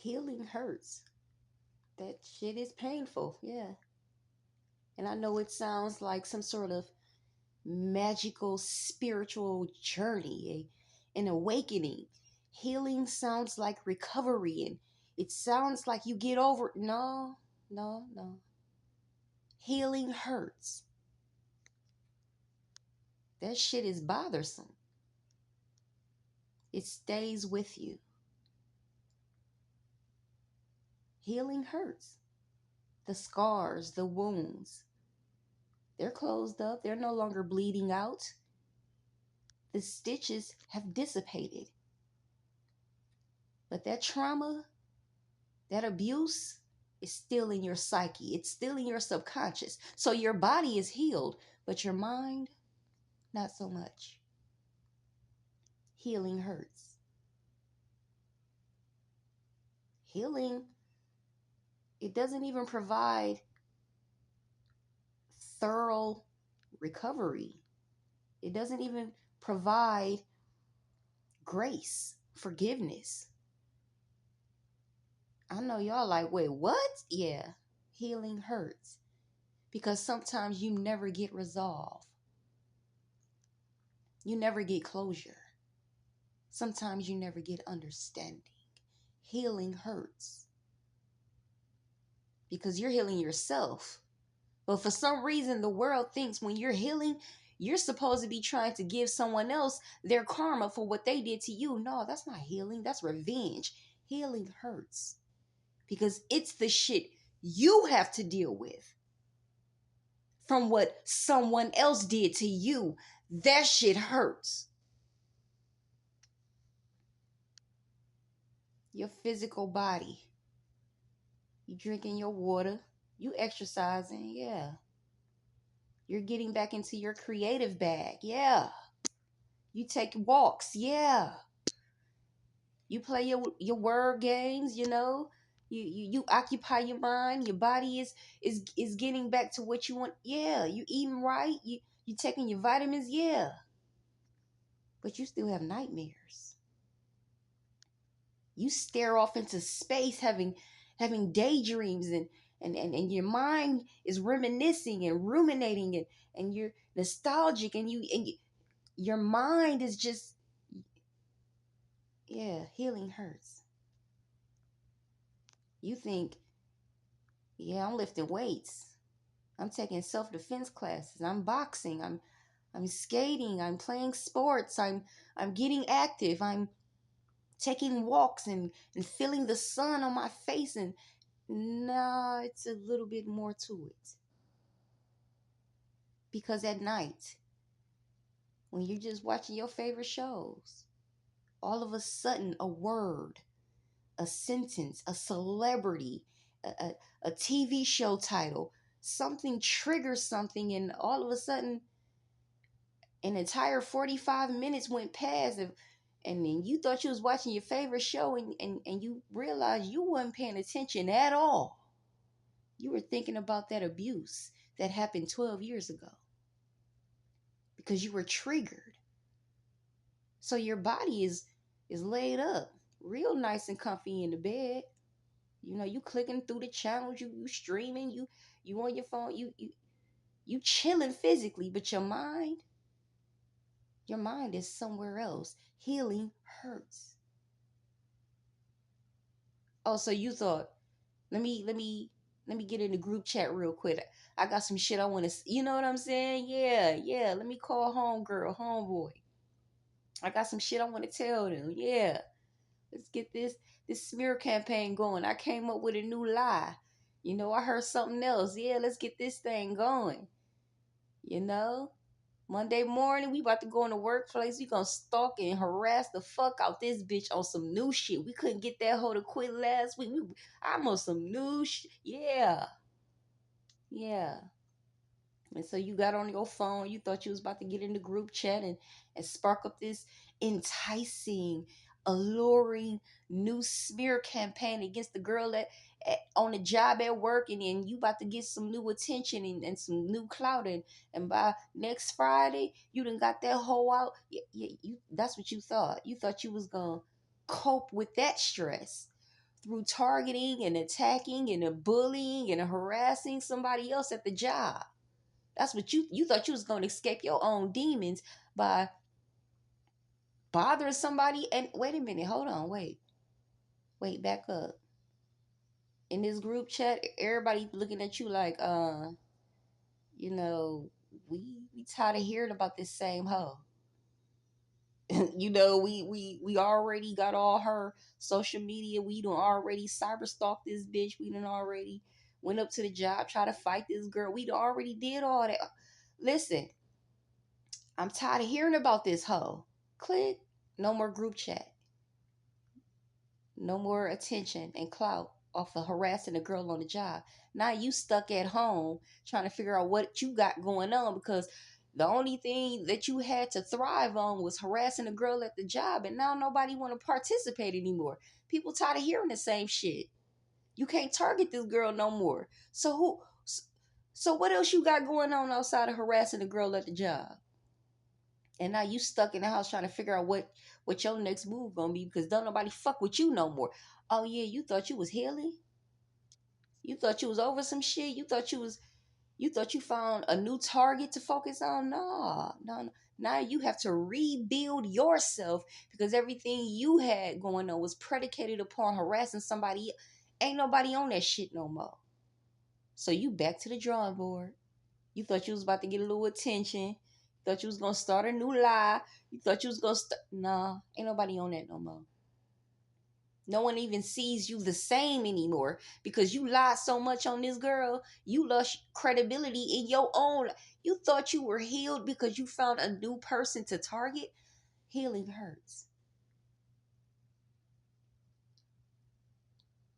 Healing hurts. That shit is painful. Yeah. And I know it sounds like some sort of magical spiritual journey, an awakening. Healing sounds like recovery, and it sounds like you get over. No, no, no. Healing hurts. That shit is bothersome. It stays with you. Healing hurts. The scars, the wounds, they're closed up. They're no longer bleeding out. The stitches have dissipated. But that trauma, that abuse is still in your psyche. It's still in your subconscious. So your body is healed, but your mind, not so much. Healing hurts. Healing, it doesn't even provide thorough recovery. It doesn't even provide grace, forgiveness. I know y'all like, wait, what? Yeah, healing hurts because sometimes you never get resolve. You never get closure. Sometimes you never get understanding. Healing hurts because you're healing yourself. But for some reason, the world thinks when you're healing, you're supposed to be trying to give someone else their karma for what they did to you. No, that's not healing. That's revenge. Healing hurts because it's the shit you have to deal with from what someone else did to you. That shit hurts. Your physical body. You drinking your water. You exercising. Yeah. You're getting back into your creative bag. Yeah. You take walks. Yeah. You play your word games, you know. You occupy your mind. Your body is getting back to what you want. Yeah. You eating right. You taking your vitamins. Yeah. But you still have nightmares. You stare off into space having daydreams and your mind is reminiscing and ruminating and you're nostalgic and your mind is just, yeah, healing hurts. You think, yeah, I'm lifting weights. I'm taking self-defense classes. I'm boxing. I'm skating. I'm playing sports. I'm getting active. I'm taking walks and feeling the sun on my face. And nah, it's a little bit more to it. Because at night, when you're just watching your favorite shows, all of a sudden a word, a sentence, a celebrity, a TV show title, something triggers something, and all of a sudden an entire 45 minutes went past and then you thought you was watching your favorite show and you realized you weren't paying attention at all. You were thinking about that abuse that happened 12 years ago because you were triggered. So your body is laid up real nice and comfy in the bed. You know, you clicking through the channels, you streaming, you on your phone, you chilling physically, but your mind is somewhere else. Healing hurts. Oh, so you thought, let me get in the group chat real quick. I got some shit I want to, you know what I'm saying? Yeah. Let me call homeboy. I got some shit I want to tell them. Yeah. Let's get this smear campaign going. I came up with a new lie. You know, I heard something else. Yeah, let's get this thing going. You know? Monday morning, we about to go in the workplace. We gonna stalk and harass the fuck out this bitch on some new shit. We couldn't get that hoe to quit last week. I'm on some new shit. Yeah. Yeah. And so you got on your phone, you thought you was about to get in the group chat and spark up this enticing, alluring new smear campaign against the girl on the job at work, and then you about to get some new attention and some new clout, and by next Friday, you done got that hoe out. That's what you thought. You thought you was gonna cope with that stress through targeting and attacking and bullying and harassing somebody else at the job. That's what you thought you was going to escape your own demons by bothering somebody. And wait a minute, hold on, wait, back up. In this group chat, everybody looking at you like, you know, we tired of hearing about this same hoe. You know, we already got all her social media. We done already cyber stalked this bitch. We done already went up to the job, try to fight this girl. We done already did all that. Listen, I'm tired of hearing about this hoe. Click. No more group chat. No more attention and clout off of harassing a girl on the job. Now you stuck at home trying to figure out what you got going on, because the only thing that you had to thrive on was harassing a girl at the job, and now nobody want to participate anymore. People tired of hearing the same shit. You can't target this girl no more. So what else you got going on outside of harassing a girl at the job? And now you stuck in the house trying to figure out what your next move gonna be, because don't nobody fuck with you no more. Oh yeah, you thought you was healing? You thought you was over some shit? You thought you found a new target to focus on? No, no, no. Now you have to rebuild yourself, because everything you had going on was predicated upon harassing somebody. Ain't nobody on that shit no more. So you back to the drawing board. You thought you was about to get a little attention. You thought you was gonna start a new lie. You thought you was gonna start. Nah, ain't nobody on that no more. No one even sees you the same anymore, because you lied so much on this girl. You lost credibility in your own. You thought you were healed because you found a new person to target. Healing hurts.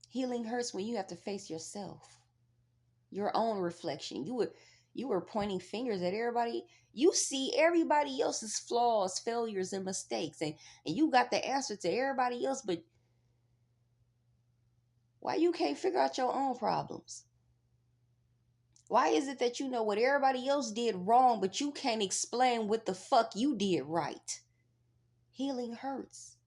Healing hurts when you have to face yourself, your own reflection. You were pointing fingers at everybody. You see everybody else's flaws, failures, and mistakes, and you got the answer to everybody else, but why you can't figure out your own problems? Why is it that you know what everybody else did wrong, but you can't explain what the fuck you did right? Healing hurts.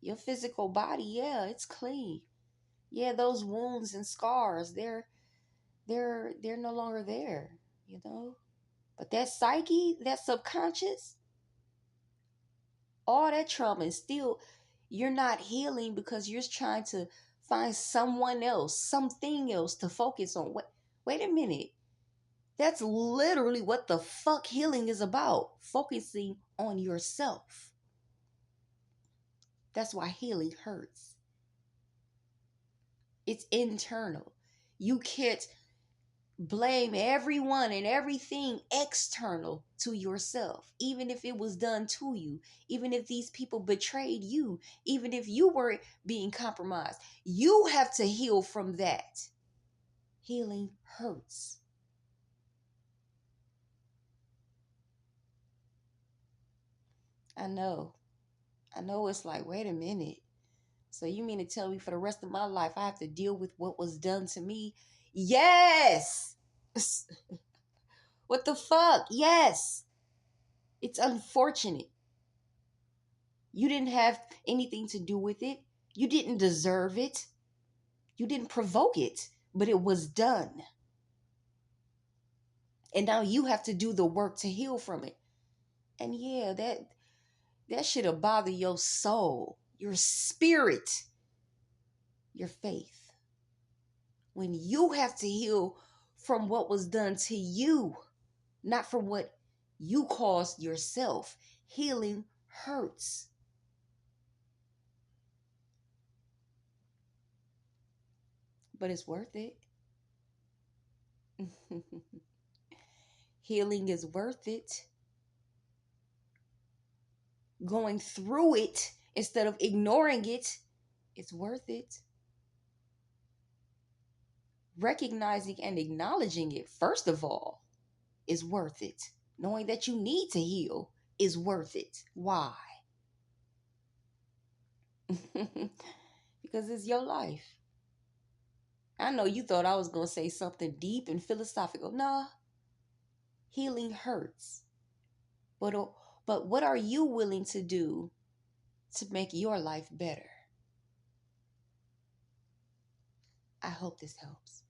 Your physical body, yeah, it's clean. Yeah, those wounds and scars, they're no longer there, you know? But that psyche, that subconscious, all that trauma is still, you're not healing because you're trying to find someone else, something else to focus on. Wait a minute. That's literally what the fuck healing is about. Focusing on yourself. That's why healing hurts. It's internal. You can't blame everyone and everything external to yourself, even if it was done to you, even if these people betrayed you, even if you were being compromised. You have to heal from that. Healing hurts. I know. I know, it's like, wait a minute. So you mean to tell me for the rest of my life I have to deal with what was done to me? Yes. What the fuck? Yes. It's unfortunate. You didn't have anything to do with it. You didn't deserve it. You didn't provoke it, but it was done. And now you have to do the work to heal from it. And yeah, that should have bothered your soul, your spirit, your faith. When you have to heal from what was done to you, not from what you caused yourself. Healing hurts. But it's worth it. Healing is worth it. Going through it instead of ignoring it, it's worth it. Recognizing and acknowledging it, first of all, is worth it. Knowing that you need to heal is worth it. Why? Because it's your life. I know you thought I was going to say something deep and philosophical. Nah, healing hurts. But, but what are you willing to do to make your life better? I hope this helps.